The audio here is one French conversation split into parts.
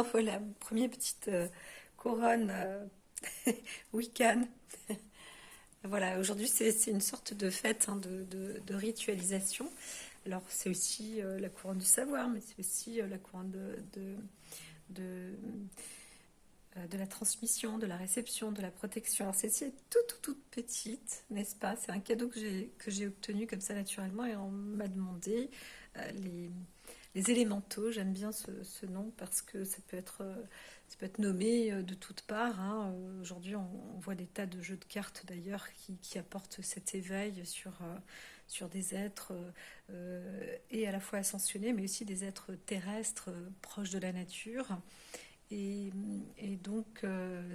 Voilà, première petite couronne week-end. Voilà, aujourd'hui c'est une sorte de fête, hein, de ritualisation. Alors c'est aussi la couronne du savoir, mais c'est aussi la couronne de, de la transmission, de la réception, de la protection. Alors celle-ci est toute petite, n'est-ce pas? C'est un cadeau que j'ai obtenu comme ça naturellement et on m'a demandé les élémentaux. J'aime bien ce nom parce que ça peut être nommé de toutes parts, hein. Aujourd'hui, on voit des tas de jeux de cartes d'ailleurs qui apportent cet éveil sur des êtres et à la fois ascensionnés, mais aussi des êtres terrestres proches de la nature. Et, et donc,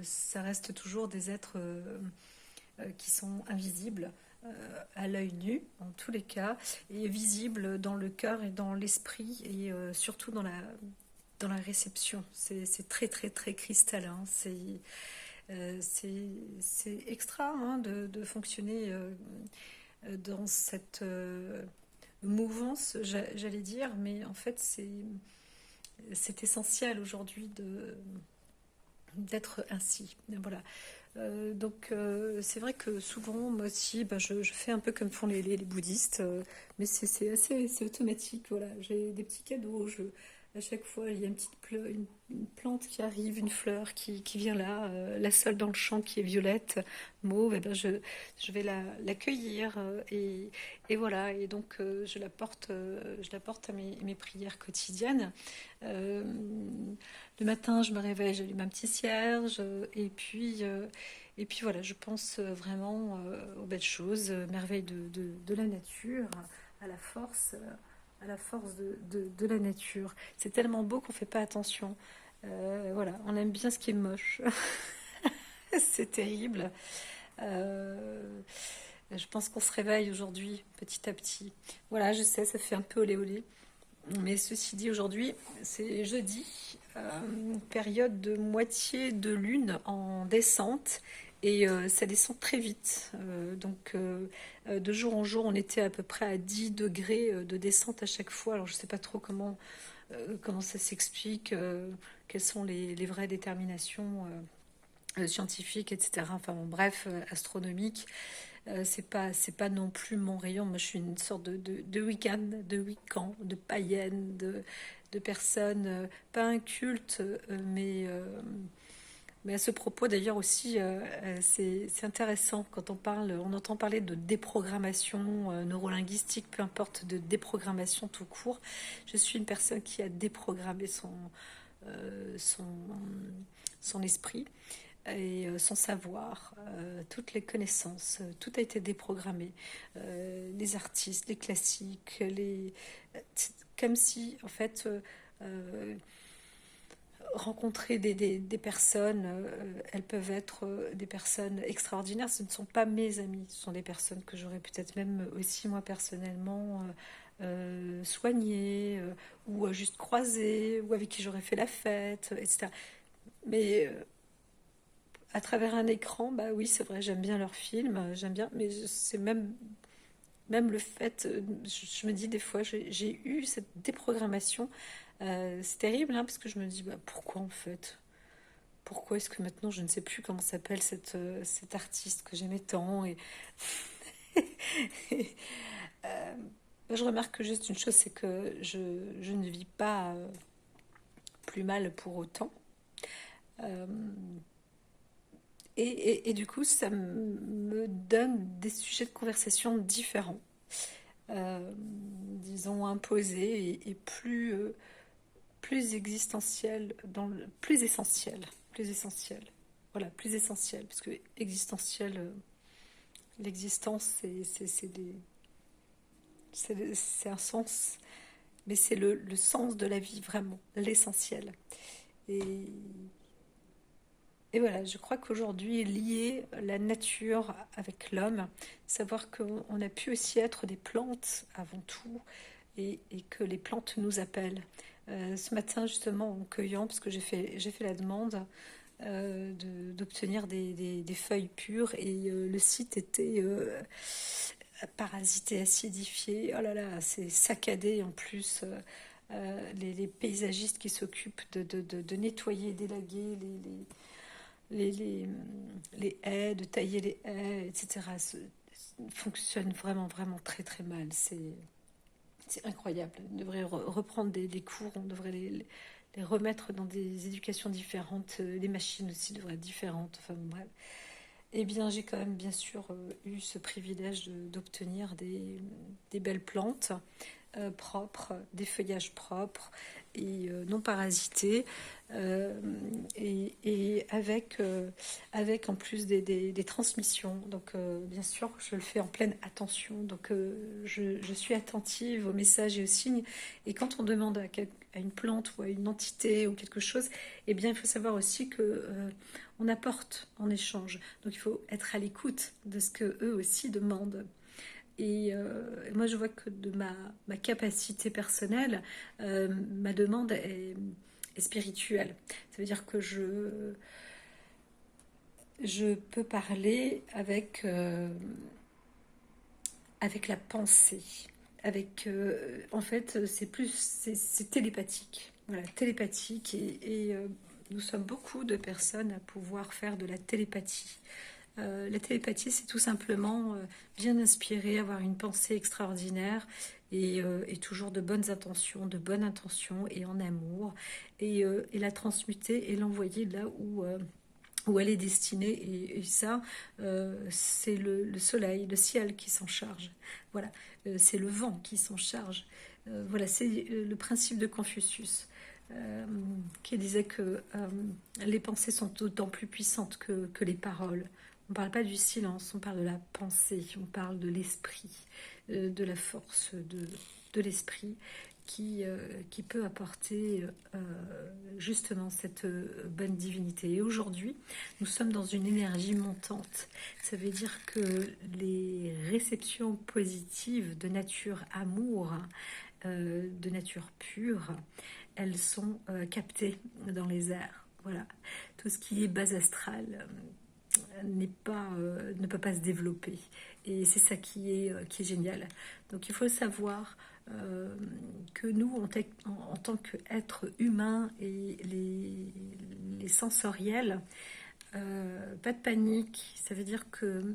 ça reste toujours des êtres qui sont invisibles à l'œil nu, en tous les cas, et visibles dans le cœur et dans l'esprit, et surtout dans la réception. C'est très cristallin. C'est extra, hein, de fonctionner dans cette mouvance, j'allais dire, mais en fait, c'est essentiel aujourd'hui d'être ainsi. Voilà. C'est vrai que souvent, moi aussi, bah, je fais un peu comme font les bouddhistes, mais c'est automatique. Voilà. J'ai des petits cadeaux. À chaque fois, il y a une plante qui arrive, une fleur qui vient là, la seule dans le champ qui est violette, mauve, et ben je vais l'accueillir et voilà. Et donc, je la porte à mes prières quotidiennes. Euh, le matin, je me réveille, j'allume un petit cierge, et puis voilà, je pense vraiment aux belles choses, merveilles de la nature, à la force, à la force de la nature. C'est tellement beau qu'on ne fait pas attention. Voilà, on aime bien ce qui est moche. C'est terrible. Euh, je pense qu'on se réveille aujourd'hui, petit à petit. Voilà, je sais, ça fait un peu olé olé. Mais ceci dit, aujourd'hui, c'est jeudi, période de moitié de lune en descente, et ça descend très vite. De jour en jour, on était à peu près à 10 degrés de descente à chaque fois. Alors, je ne sais pas trop comment ça s'explique, quelles sont les vraies déterminations scientifiques, etc. Enfin, bon, bref, astronomiques. C'est pas non plus mon rayon. Moi, je suis une sorte de week-end, de week-end, de païenne, de personnes, pas incultes, mais à ce propos d'ailleurs aussi, c'est intéressant quand on entend parler de déprogrammation neurolinguistique, peu importe, de déprogrammation tout court. Je suis une personne qui a déprogrammé euh, son, son esprit et son savoir, toutes les connaissances, tout a été déprogrammé. Les artistes, les classiques, comme si, en fait, euh, rencontrer des personnes, elles peuvent être des personnes extraordinaires. Ce ne sont pas mes amis, ce sont des personnes que j'aurais peut-être même aussi moi personnellement soignées, ou juste croisées, ou avec qui j'aurais fait la fête, etc. Mais à travers un écran, bah oui, c'est vrai, j'aime bien leurs films, j'aime bien, mais c'est même le fait, je me dis des fois, j'ai eu cette déprogrammation. C'est terrible, hein, parce que je me dis, bah, pourquoi en fait? Pourquoi est-ce que maintenant je ne sais plus comment s'appelle cet artiste que j'aimais tant et, bah, je remarque que juste une chose, c'est que je ne vis pas plus mal pour autant. Euh, et du coup, ça me donne des sujets de conversation différents, disons imposés et plus existentiels, plus essentiel. Voilà, plus essentiel, parce que existentiel, l'existence, c'est un sens, mais c'est le sens de la vie, vraiment, l'essentiel. Et, et voilà, je crois qu'aujourd'hui, lier la nature avec l'homme, savoir qu'on a pu aussi être des plantes avant tout, et que les plantes nous appellent. Ce matin, justement, en cueillant, parce que j'ai fait la demande d'obtenir des feuilles pures, et le site était parasité, acidifié. Oh là là, c'est saccadé en plus. les paysagistes qui s'occupent de nettoyer, d'élaguer les haies, de tailler les haies, etc. Fonctionne vraiment, vraiment très, très mal. C'est incroyable. On devrait reprendre des cours, on devrait les remettre dans des éducations différentes. Les machines aussi devraient être différentes. Enfin, bref. Eh bien, j'ai quand même bien sûr eu ce privilège d'obtenir des belles plantes propres, des feuillages propres et non parasités, euh, et avec en plus des transmissions. Donc, bien sûr, je le fais en pleine attention. Donc, je suis attentive aux messages et aux signes. Et quand on demande à une plante ou à une entité ou quelque chose, eh bien, il faut savoir aussi que on apporte en échange. Donc, il faut être à l'écoute de ce que eux aussi demandent. Et moi, je vois que de ma capacité personnelle, ma demande est spirituelle. Ça veut dire que je peux parler avec la pensée. En fait, c'est télépathique. Voilà, télépathique. Et nous sommes beaucoup de personnes à pouvoir faire de la télépathie. La télépathie, c'est tout simplement bien inspirer, avoir une pensée extraordinaire et toujours de bonnes intentions et en amour, et la transmuter et l'envoyer là où elle est destinée. Et ça, c'est le soleil, le ciel qui s'en charge. Voilà, c'est le vent qui s'en charge. Voilà, c'est le principe de Confucius. euh, qui disait que les pensées sont d'autant plus puissantes que les paroles. On ne parle pas du silence, on parle de la pensée, on parle de l'esprit, de la force de l'esprit qui peut apporter justement cette bonne divinité. Et aujourd'hui, nous sommes dans une énergie montante. Ça veut dire que les réceptions positives de nature amour, de nature pure, elles sont captées dans les airs. Voilà, tout ce qui est base astrale ne peut pas se développer. Et c'est ça qui est génial. Donc il faut savoir que nous, en tant qu'êtres humains et les sensoriels, pas de panique. Ça veut dire que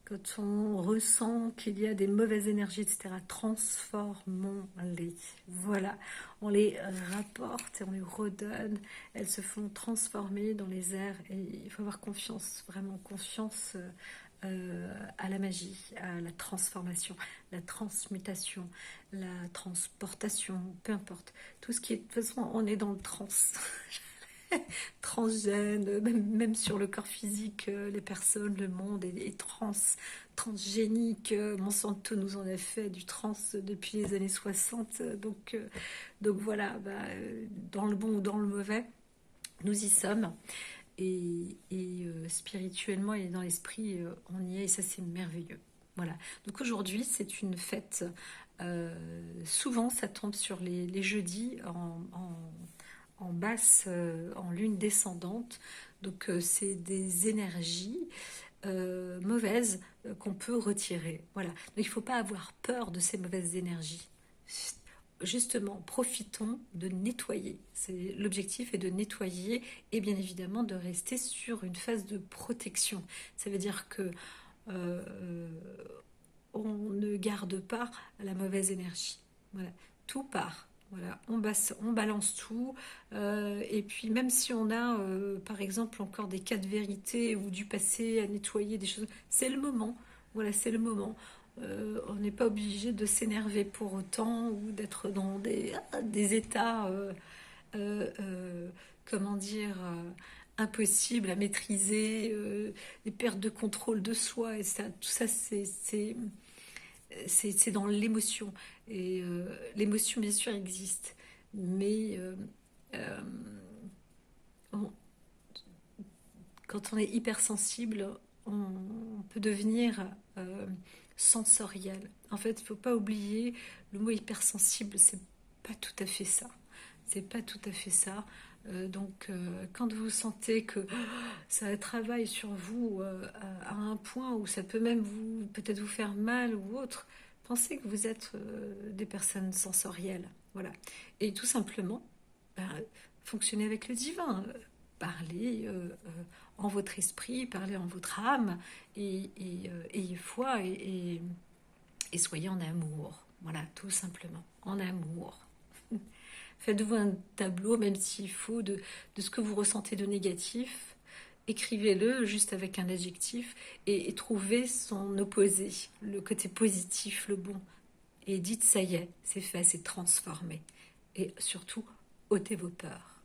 quand on ressent qu'il y a des mauvaises énergies, etc., transformons-les. Voilà, on les rapporte et on les redonne. Elles se font transformer dans les airs et il faut avoir confiance, vraiment confiance à la magie, à la transformation, la transmutation, la transportation, peu importe. Tout ce qui est... De toute façon, on est dans le trans. Transgène, même sur le corps physique, les personnes, le monde est transgénique. Monsanto nous en a fait du trans depuis les années 60. Donc voilà, dans le bon ou dans le mauvais, nous y sommes. Et spirituellement et dans l'esprit, on y est et ça c'est merveilleux. Voilà. Donc aujourd'hui, c'est une fête. Souvent, ça tombe sur les jeudis en basse, en lune descendante. Donc c'est des énergies mauvaises qu'on peut retirer. Voilà. Donc il ne faut pas avoir peur de ces mauvaises énergies. Justement, profitons de nettoyer. L'objectif est de nettoyer et bien évidemment de rester sur une phase de protection. Ça veut dire que euh, on ne garde pas la mauvaise énergie. Voilà, tout part. Voilà, on balance tout. Et puis même si on a, par exemple, encore des cas de vérité ou du passé à nettoyer, des choses, c'est le moment. Voilà, c'est le moment. On n'est pas obligé de s'énerver pour autant ou d'être dans des états, comment dire, impossibles à maîtriser, des pertes de contrôle de soi. Et ça, tout ça, c'est dans l'émotion. Et l'émotion, bien sûr, existe. Mais euh, on- quand on est hypersensible, on peut devenir sensoriel. En fait, il ne faut pas oublier, le mot hypersensible, c'est pas tout à fait ça. C'est pas tout à fait ça. Quand vous sentez que ça travaille sur vous à un point où ça peut même peut-être vous faire mal ou autre, pensez que vous êtes des personnes sensorielles. Voilà. Et tout simplement, ben, fonctionnez avec le divin. Parlez en votre esprit, parlez en votre âme, ayez foi et soyez en amour. Voilà, tout simplement, en amour. Faites-vous un tableau, même s'il faut, de ce que vous ressentez de négatif. Écrivez-le juste avec un adjectif et trouvez son opposé, le côté positif, le bon. Et dites, ça y est, c'est fait, c'est transformé. Et surtout, ôtez vos peurs.